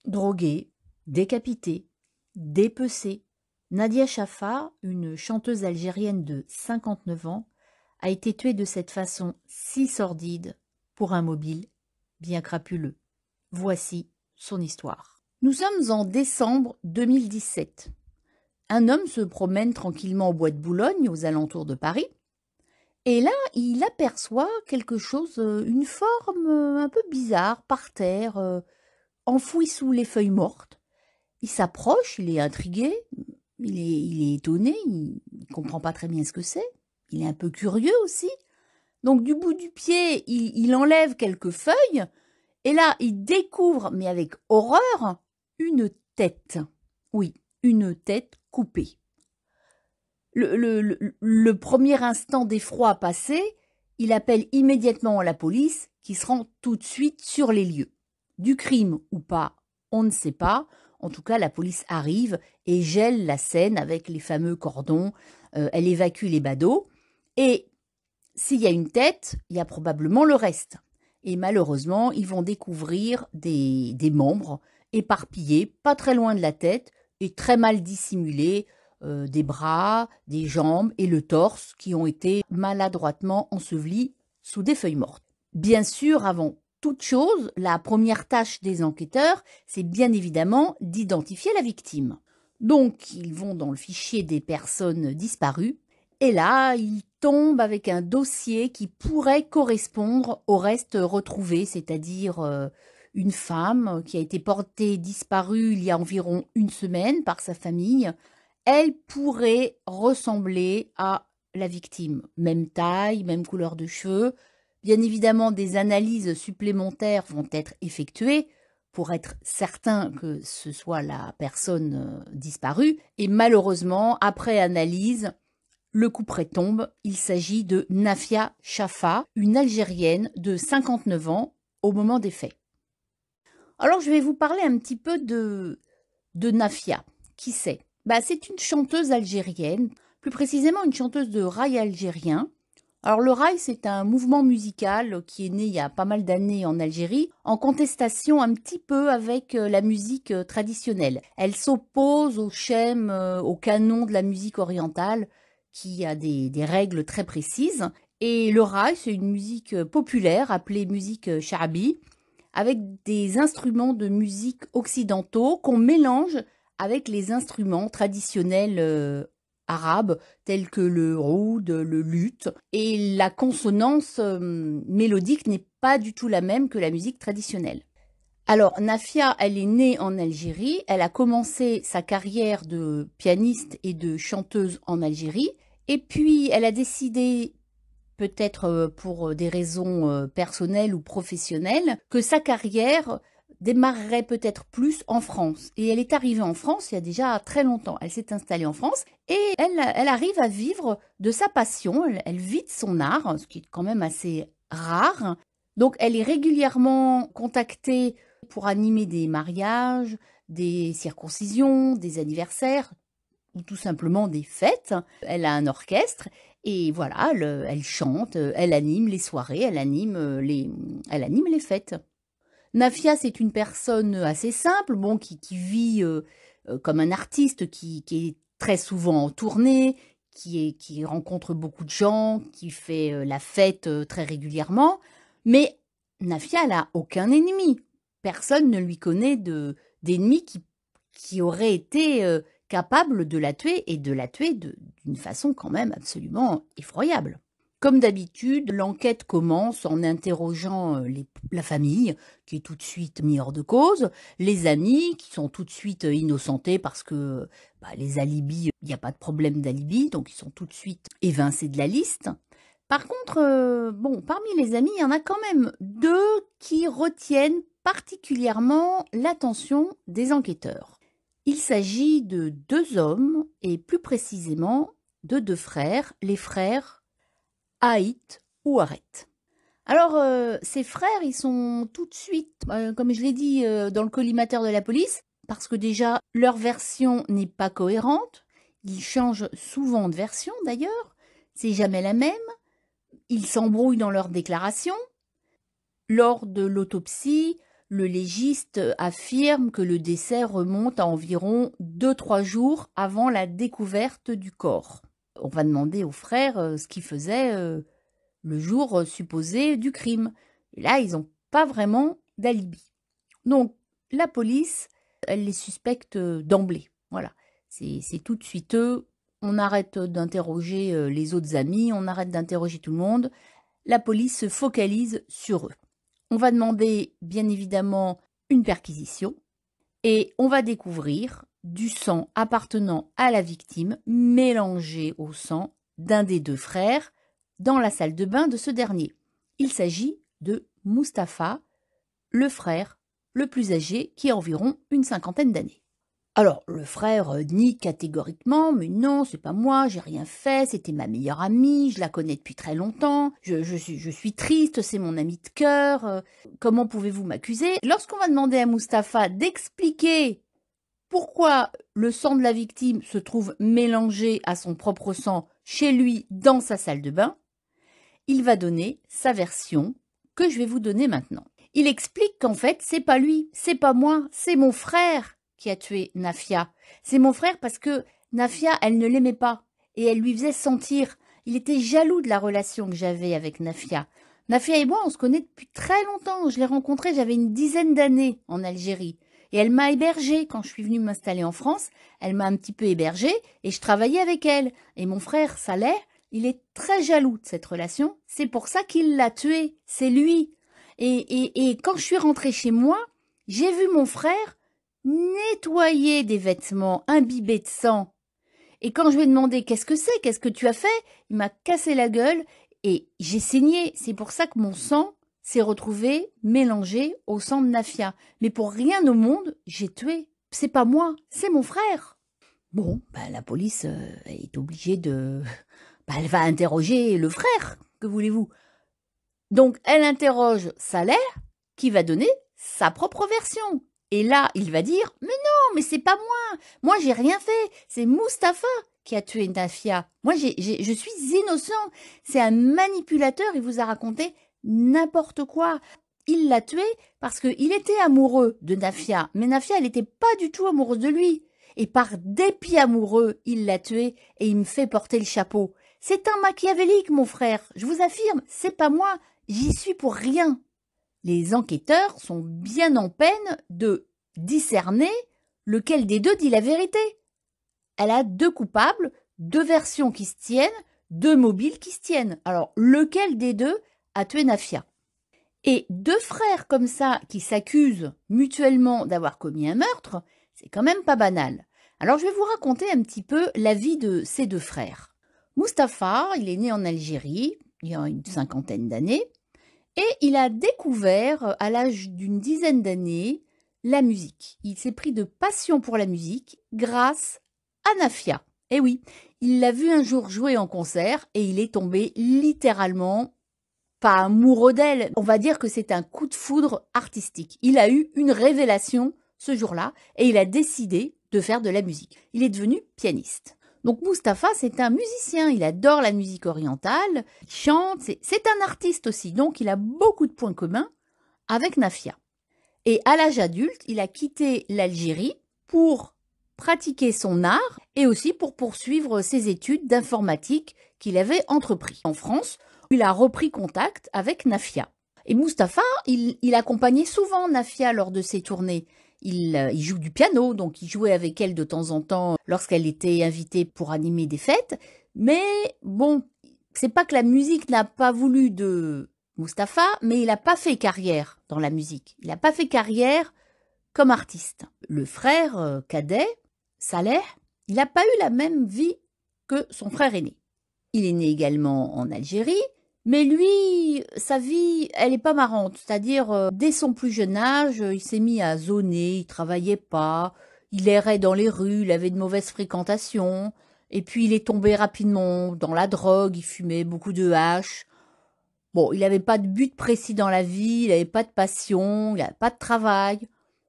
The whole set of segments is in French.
Droguée, décapitée, dépecée. Nadia Chafa, une chanteuse algérienne de 59 ans, a été tuée de cette façon si sordide pour un mobile bien crapuleux. Voici son histoire. Nous sommes en décembre 2017. Un homme se promène tranquillement au bois de Boulogne, aux alentours de Paris, et là, il aperçoit quelque chose, une forme un peu bizarre par terre, enfouie sous les feuilles mortes. Il s'approche, il est intrigué, il est étonné, il ne comprend pas très bien ce que c'est. Il est un peu curieux aussi. Donc du bout du pied, il enlève quelques feuilles, et là, il découvre, mais avec horreur, une tête. Oui, une tête coupée. Le premier instant d'effroi passé, il appelle immédiatement la police qui se rend tout de suite sur les lieux. Du crime ou pas, on ne sait pas. En tout cas, la police arrive et gèle la scène avec les fameux cordons. Elle évacue les badauds. Et s'il y a une tête, il y a probablement le reste. Et malheureusement, ils vont découvrir des membres éparpillés, pas très loin de la tête, et très mal dissimulés, des bras, des jambes et le torse qui ont été maladroitement ensevelis sous des feuilles mortes. Bien sûr, avant toute chose, la première tâche des enquêteurs, c'est bien évidemment d'identifier la victime. Donc, ils vont dans le fichier des personnes disparues, et là, ils tombent avec un dossier qui pourrait correspondre au reste retrouvé, c'est-à-dire une femme qui a été portée disparue il y a environ une semaine par sa famille. Elle pourrait ressembler à la victime. Même taille, même couleur de cheveux. Bien évidemment, des analyses supplémentaires vont être effectuées pour être certain que ce soit la personne disparue. Et malheureusement, après analyse, le couperet tombe. Il s'agit de Nafia Chafa, une Algérienne de 59 ans au moment des faits. Alors, je vais vous parler un petit peu de Nafia. Qui c'est? C'est une chanteuse algérienne, plus précisément une chanteuse de raï algérien. Alors le raï, c'est un mouvement musical qui est né il y a pas mal d'années en Algérie, en contestation un petit peu avec la musique traditionnelle. Elle s'oppose au schème, au canon de la musique orientale, qui a des règles très précises. Et le raï, c'est une musique populaire appelée musique sha'abi, avec des instruments de musique occidentaux qu'on mélange avec les instruments traditionnels arabes tels que le oud, le luth. Et la consonance mélodique n'est pas du tout la même que la musique traditionnelle. Alors, Nafia, elle est née en Algérie. Elle a commencé sa carrière de pianiste et de chanteuse en Algérie. Et puis, elle a décidé, peut-être pour des raisons personnelles ou professionnelles, que sa carrière démarrerait peut-être plus en France. Et elle est arrivée en France il y a déjà très longtemps. Elle s'est installée en France et elle arrive à vivre de sa passion. Elle vit de son art, ce qui est quand même assez rare. Donc elle est régulièrement contactée pour animer des mariages, des circoncisions, des anniversaires ou tout simplement des fêtes. Elle a un orchestre et voilà, elle chante, elle anime les soirées, elle anime les fêtes. Nafia, c'est une personne assez simple, bon, qui vit comme un artiste, qui est très souvent en tournée, qui rencontre beaucoup de gens, qui fait la fête très régulièrement. Mais Nafia, elle a aucun ennemi. Personne ne lui connaît d'ennemis qui aurait été capable de la tuer et de la tuer d'une façon quand même absolument effroyable. Comme d'habitude, l'enquête commence en interrogeant la famille, qui est tout de suite mise hors de cause, les amis, qui sont tout de suite innocentés parce que les alibis, il n'y a pas de problème d'alibi, donc ils sont tout de suite évincés de la liste. Par contre, parmi les amis, il y en a quand même deux qui retiennent particulièrement l'attention des enquêteurs. Il s'agit de deux hommes, et plus précisément de deux frères, les frères Haït ou Aret. Alors, ces frères, ils sont tout de suite, comme je l'ai dit, dans le collimateur de la police, parce que déjà, leur version n'est pas cohérente. Ils changent souvent de version, d'ailleurs. C'est jamais la même. Ils s'embrouillent dans leurs déclarations. Lors de l'autopsie, le légiste affirme que le décès remonte à environ 2-3 jours avant la découverte du corps. On va demander aux frères ce qu'ils faisaient le jour supposé du crime. Et là, ils n'ont pas vraiment d'alibi. Donc, la police, elle les suspecte d'emblée. Voilà, c'est tout de suite eux. On arrête d'interroger les autres amis, on arrête d'interroger tout le monde. La police se focalise sur eux. On va demander, bien évidemment, une perquisition et on va découvrir du sang appartenant à la victime mélangé au sang d'un des deux frères dans la salle de bain de ce dernier. Il s'agit de Mustapha, le frère le plus âgé, qui a environ une cinquantaine d'années. Alors, le frère nie catégoriquement, mais non, c'est pas moi, j'ai rien fait, c'était ma meilleure amie, je la connais depuis très longtemps, je suis triste, c'est mon amie de cœur, comment pouvez-vous m'accuser? Lorsqu'on va demander à Mustapha d'expliquer pourquoi le sang de la victime se trouve mélangé à son propre sang chez lui dans sa salle de bain, il va donner sa version que je vais vous donner maintenant. Il explique qu'en fait, c'est pas lui, c'est pas moi, c'est mon frère qui a tué Nafia. C'est mon frère parce que Nafia, elle ne l'aimait pas et elle lui faisait sentir. Il était jaloux de la relation que j'avais avec Nafia. Nafia et moi, on se connaît depuis très longtemps. Je l'ai rencontrée, j'avais une dizaine d'années en Algérie. Et elle m'a hébergée quand je suis venue m'installer en France. Elle m'a un petit peu hébergée et je travaillais avec elle. Et mon frère Saleh, il est très jaloux de cette relation. C'est pour ça qu'il l'a tuée. C'est lui. Et quand je suis rentrée chez moi, j'ai vu mon frère nettoyer des vêtements imbibés de sang. Et quand je lui ai demandé qu'est-ce que tu as fait, il m'a cassé la gueule et j'ai saigné. C'est pour ça que mon sang s'est retrouvé mélangé au sang de Nafia. Mais pour rien au monde, j'ai tué. C'est pas moi, c'est mon frère. Bon, la police est obligée de... elle va interroger le frère, que voulez-vous? Donc, elle interroge Saleh, qui va donner sa propre version. Et là, il va dire « Mais non, mais c'est pas moi. Moi, j'ai rien fait. C'est Mustapha qui a tué Nafia. Moi, je suis innocent. C'est un manipulateur. Il vous a raconté n'importe quoi. Il l'a tué parce qu'il était amoureux de Nafia. Mais Nafia, elle n'était pas du tout amoureuse de lui. Et par dépit amoureux, il l'a tué et il me fait porter le chapeau. C'est un machiavélique, mon frère. Je vous affirme, c'est pas moi. J'y suis pour rien. » Les enquêteurs sont bien en peine de discerner lequel des deux dit la vérité. Elle a deux coupables, deux versions qui se tiennent, deux mobiles qui se tiennent. Alors, lequel des deux a tué Nafia? Et deux frères comme ça qui s'accusent mutuellement d'avoir commis un meurtre, c'est quand même pas banal. Alors, je vais vous raconter un petit peu la vie de ces deux frères. Mustapha, il est né en Algérie, il y a une cinquantaine d'années. Et il a découvert, à l'âge d'une dizaine d'années, la musique. Il s'est pris de passion pour la musique grâce à Nafia. Eh oui, il l'a vu un jour jouer en concert et il est tombé littéralement, pas amoureux d'elle, on va dire que c'est un coup de foudre artistique. Il a eu une révélation ce jour-là et il a décidé de faire de la musique. Il est devenu pianiste. Donc Mustapha, c'est un musicien, il adore la musique orientale, il chante, c'est un artiste aussi, donc il a beaucoup de points communs avec Nafia. Et à l'âge adulte, il a quitté l'Algérie pour pratiquer son art et aussi pour poursuivre ses études d'informatique qu'il avait entrepris. En France, il a repris contact avec Nafia. Et Mustapha, il accompagnait souvent Nafia lors de ses tournées. Il joue du piano, donc il jouait avec elle de temps en temps lorsqu'elle était invitée pour animer des fêtes. Mais bon, c'est pas que la musique n'a pas voulu de Mustapha, mais il n'a pas fait carrière dans la musique. Il n'a pas fait carrière comme artiste. Le frère cadet, Saleh, il n'a pas eu la même vie que son frère aîné. Il est né également en Algérie. Mais lui, sa vie, elle est pas marrante. C'est-à-dire, dès son plus jeune âge, il s'est mis à zoner, il travaillait pas, il errait dans les rues, il avait de mauvaises fréquentations, et puis il est tombé rapidement dans la drogue, il fumait beaucoup de hache. Bon, il n'avait pas de but précis dans la vie, il n'avait pas de passion, il n'avait pas de travail.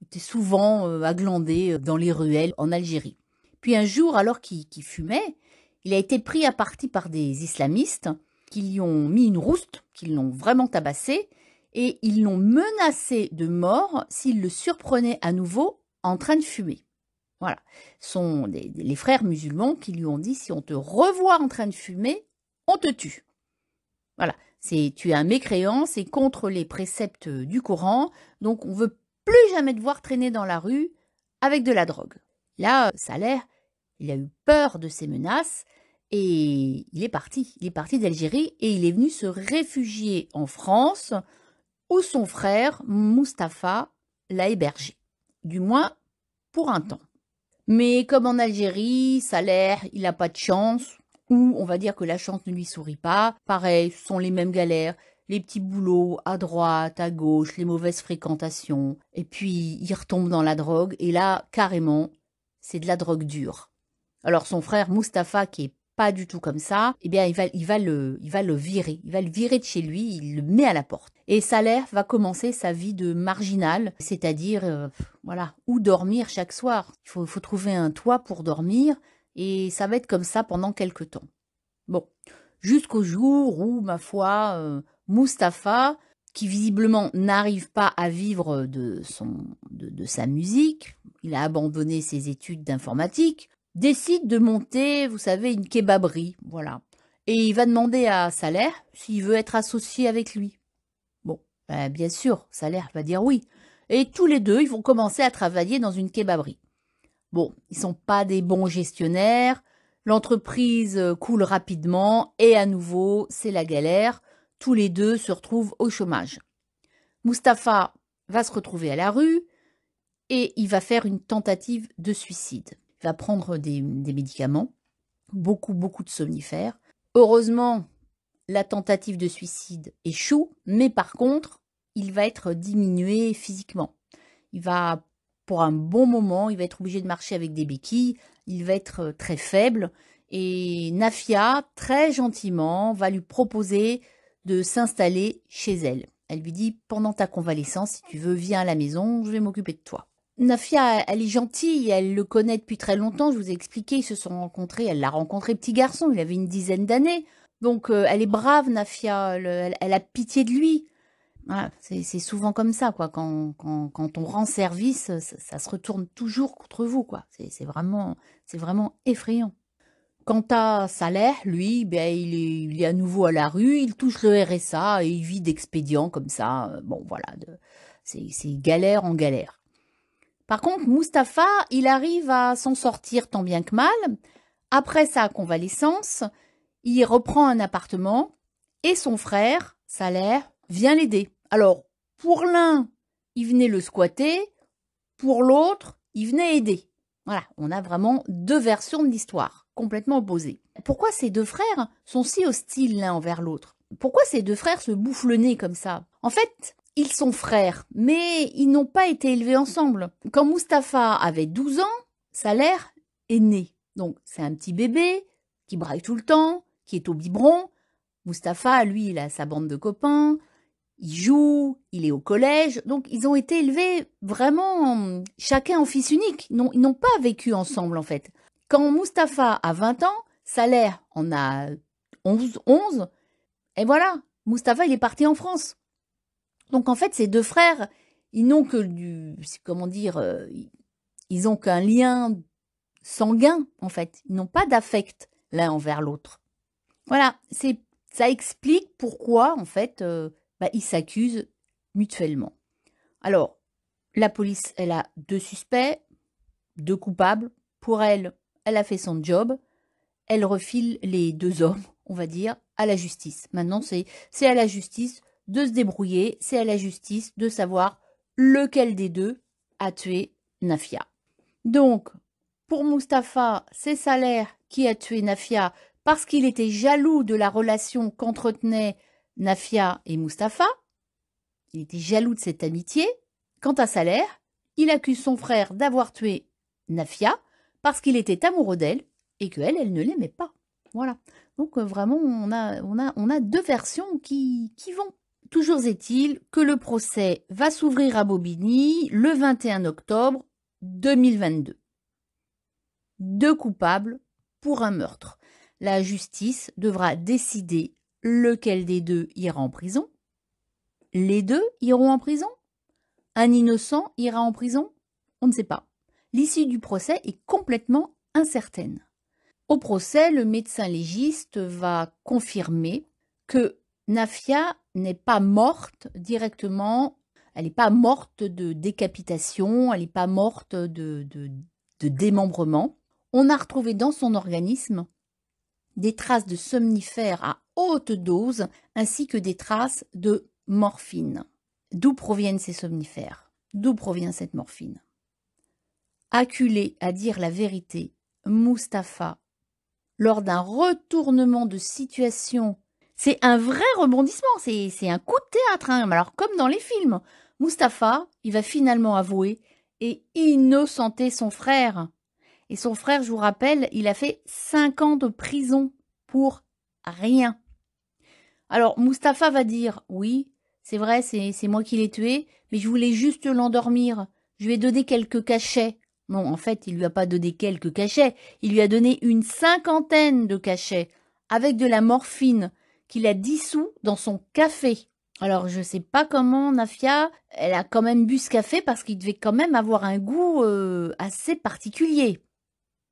Il était souvent aglandé dans les ruelles en Algérie. Puis un jour, alors qu'il fumait, il a été pris à partie par des islamistes qui lui ont mis une rouste, qui l'ont vraiment tabassé, et ils l'ont menacé de mort s'il le surprenait à nouveau en train de fumer. Voilà, ce sont les frères musulmans qui lui ont dit, si on te revoit en train de fumer, on te tue. Voilà, tu es un mécréant, c'est contre les préceptes du Coran, donc on veut plus jamais te voir traîner dans la rue avec de la drogue. Là, Saleh, il a eu peur de ces menaces et il est parti. Il est parti d'Algérie et il est venu se réfugier en France où son frère, Mustapha, l'a hébergé. Du moins, pour un temps. Mais comme en Algérie, Saleh, il n'a pas de chance, ou on va dire que la chance ne lui sourit pas. Pareil, ce sont les mêmes galères, les petits boulots à droite, à gauche, les mauvaises fréquentations. Et puis, il retombe dans la drogue, et là, carrément, c'est de la drogue dure. Alors, son frère Mustapha, qui est pas du tout comme ça, eh bien, il va le virer. Il va le virer de chez lui, il le met à la porte. Et Saleh va commencer sa vie de marginal, c'est-à-dire, voilà, où dormir chaque soir. Il faut trouver un toit pour dormir, et ça va être comme ça pendant quelque temps. Bon, jusqu'au jour où, ma foi, Mustapha, qui visiblement n'arrive pas à vivre de sa musique, il a abandonné ses études d'informatique, décide de monter, vous savez, une kebaberie, voilà. Et il va demander à Saleh s'il veut être associé avec lui. Bon, bien sûr, Saleh va dire oui. Et tous les deux, ils vont commencer à travailler dans une kebaberie. Bon, ils sont pas des bons gestionnaires, l'entreprise coule rapidement et à nouveau, c'est la galère. Tous les deux se retrouvent au chômage. Mustapha va se retrouver à la rue et il va faire une tentative de suicide. Il va prendre des médicaments, beaucoup de somnifères. Heureusement, la tentative de suicide échoue, mais par contre, il va être diminué physiquement. Il va, pour un bon moment, il va être obligé de marcher avec des béquilles, il va être très faible, et Nafia, très gentiment, va lui proposer de s'installer chez elle. Elle lui dit, pendant ta convalescence, si tu veux, viens à la maison, je vais m'occuper de toi. Nafia, elle est gentille, elle le connaît depuis très longtemps, je vous ai expliqué, ils se sont rencontrés, elle l'a rencontré petit garçon, il avait une dizaine d'années. Donc elle est brave, Nafia, elle a pitié de lui. Voilà, c'est souvent comme ça, quoi. Quand on rend service, ça se retourne toujours contre vous, quoi. C'est vraiment effrayant. Quant à Saleh, lui, ben, il est à nouveau à la rue, il touche le RSA et il vit d'expédients comme ça. Bon, voilà, c'est galère en galère. Par contre, Mustapha, il arrive à s'en sortir tant bien que mal. Après sa convalescence, il reprend un appartement et son frère, Saleh, vient l'aider. Alors, pour l'un, il venait le squatter, pour l'autre, il venait aider. Voilà, on a vraiment deux versions de l'histoire, complètement opposées. Pourquoi ces deux frères sont si hostiles l'un envers l'autre? Pourquoi ces deux frères se bouffent le nez comme ça? En fait, ils sont frères, mais ils n'ont pas été élevés ensemble. Quand Mustapha avait 12 ans, Saleh est né. Donc, c'est un petit bébé qui braille tout le temps, qui est au biberon. Mustapha, lui, il a sa bande de copains, il joue, il est au collège. Donc, ils ont été élevés vraiment chacun en fils unique. Ils n'ont pas vécu ensemble, en fait. Quand Mustapha a 20 ans, Saleh en a 11, et voilà, Mustapha, il est parti en France. Donc, en fait, ces deux frères, ils n'ont que comment dire, ils ont qu'un lien sanguin, en fait. Ils n'ont pas d'affect l'un envers l'autre. Voilà, ça explique pourquoi, en fait, ils s'accusent mutuellement. Alors, la police, elle a deux suspects, deux coupables. Pour elle, elle a fait son job. Elle refile les deux hommes, on va dire, à la justice. Maintenant, c'est à la justice de se débrouiller, c'est à la justice de savoir lequel des deux a tué Nafia. Donc, pour Mustapha, c'est Saleh qui a tué Nafia parce qu'il était jaloux de la relation qu'entretenaient Nafia et Mustapha. Il était jaloux de cette amitié. Quant à Saleh, il accuse son frère d'avoir tué Nafia parce qu'il était amoureux d'elle et qu'elle, elle ne l'aimait pas. Voilà. Donc vraiment, on a deux versions qui vont. Toujours est-il que le procès va s'ouvrir à Bobigny le 21 octobre 2022. Deux coupables pour un meurtre. La justice devra décider lequel des deux ira en prison. Les deux iront en prison? Un innocent ira en prison? On ne sait pas. L'issue du procès est complètement incertaine. Au procès, le médecin légiste va confirmer que Nafia n'est pas morte directement, elle n'est pas morte de décapitation, elle n'est pas morte de démembrement. On a retrouvé dans son organisme des traces de somnifères à haute dose ainsi que des traces de morphine. D'où proviennent ces somnifères? D'où provient cette morphine? Acculé à dire la vérité, Mustapha, lors d'un retournement de situation, c'est un vrai rebondissement, c'est un coup de théâtre, hein. Alors comme dans les films, Mustapha, il va finalement avouer et innocenter son frère. Et son frère, je vous rappelle, il a fait 5 ans de prison pour rien. Alors Mustapha va dire, oui, c'est vrai, c'est moi qui l'ai tué, mais je voulais juste l'endormir. Je lui ai donné quelques cachets. Non, en fait, il lui a pas donné quelques cachets, il lui a donné une 50aine de cachets, avec de la morphine qu'il a dissous dans son café. Alors, je sais pas comment Nafia, elle a quand même bu ce café parce qu'il devait quand même avoir un goût assez particulier.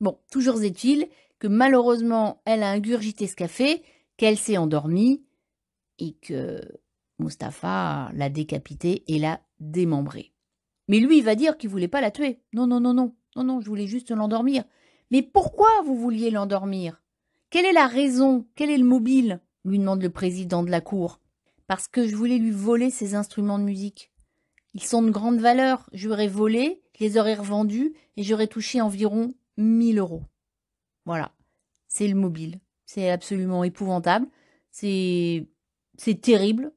Bon, toujours est-il que malheureusement, elle a ingurgité ce café, qu'elle s'est endormie et que Mustapha l'a décapitée et l'a démembrée. Mais lui, il va dire qu'il voulait pas la tuer. Non, non, non, non, non, non, je voulais juste l'endormir. Mais pourquoi vous vouliez l'endormir? Quelle est la raison? Quel est le mobile? Lui demande le président de la cour. Parce que je voulais lui voler ses instruments de musique. Ils sont de grande valeur. Je l'aurais volé, je les aurais revendus et j'aurais touché environ 1000 euros. Voilà, c'est le mobile. C'est absolument épouvantable. C'est terrible.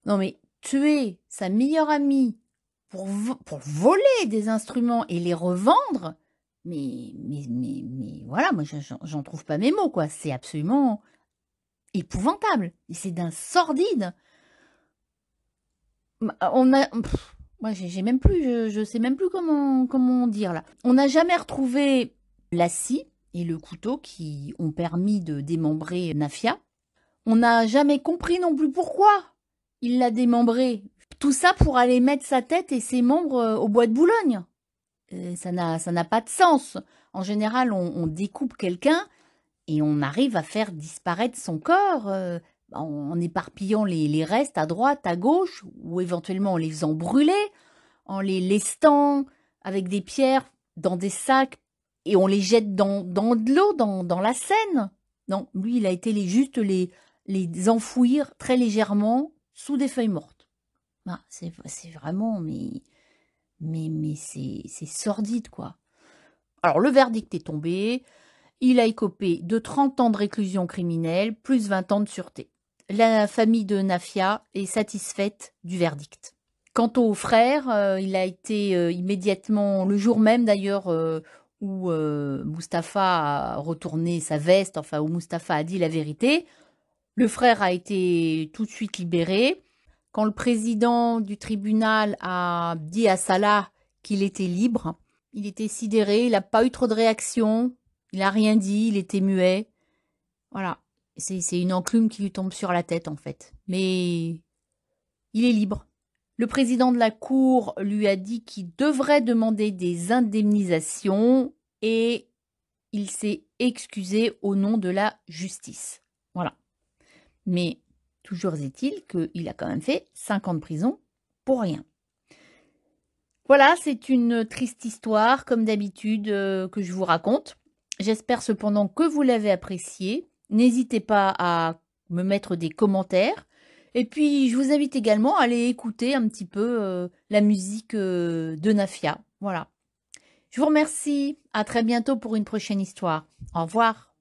Non mais tuer sa meilleure amie pour voler des instruments et les revendre, mais voilà, moi j'en trouve pas mes mots, quoi. C'est absolument épouvantable. Et c'est d'un sordide. Moi j'ai même plus, je sais même plus comment dire là. On n'a jamais retrouvé la scie et le couteau qui ont permis de démembrer Nafia. On n'a jamais compris non plus pourquoi il l'a démembré. Tout ça pour aller mettre sa tête et ses membres au bois de Boulogne. Ça n'a pas de sens. En général, on découpe quelqu'un et on arrive à faire disparaître son corps en éparpillant les restes à droite, à gauche, ou éventuellement en les faisant brûler, en les lestant avec des pierres dans des sacs et on les jette dans de l'eau, dans la Seine. Non, lui, il a été juste les enfouir très légèrement sous des feuilles mortes. Ah, c'est vraiment, mais c'est sordide, quoi. Alors, le verdict est tombé. Il a écopé de 30 ans de réclusion criminelle, plus 20 ans de sûreté. La famille de Nafia est satisfaite du verdict. Quant au frère, il a été immédiatement, le jour même d'ailleurs, où Mustapha a retourné sa veste, enfin où Mustapha a dit la vérité, le frère a été tout de suite libéré. Quand le président du tribunal a dit à Salah qu'il était libre, il était sidéré, il n'a pas eu trop de réaction, il n'a rien dit, il était muet. Voilà, c'est une enclume qui lui tombe sur la tête en fait. Mais il est libre. Le président de la cour lui a dit qu'il devrait demander des indemnisations et il s'est excusé au nom de la justice. Voilà. Mais toujours est-il qu'il a quand même fait 5 ans de prison pour rien. Voilà, c'est une triste histoire, comme d'habitude, que je vous raconte. J'espère cependant que vous l'avez appréciée. N'hésitez pas à me mettre des commentaires. Et puis, je vous invite également à aller écouter un petit peu la musique de Nafia. Voilà. Je vous remercie. À très bientôt pour une prochaine histoire. Au revoir.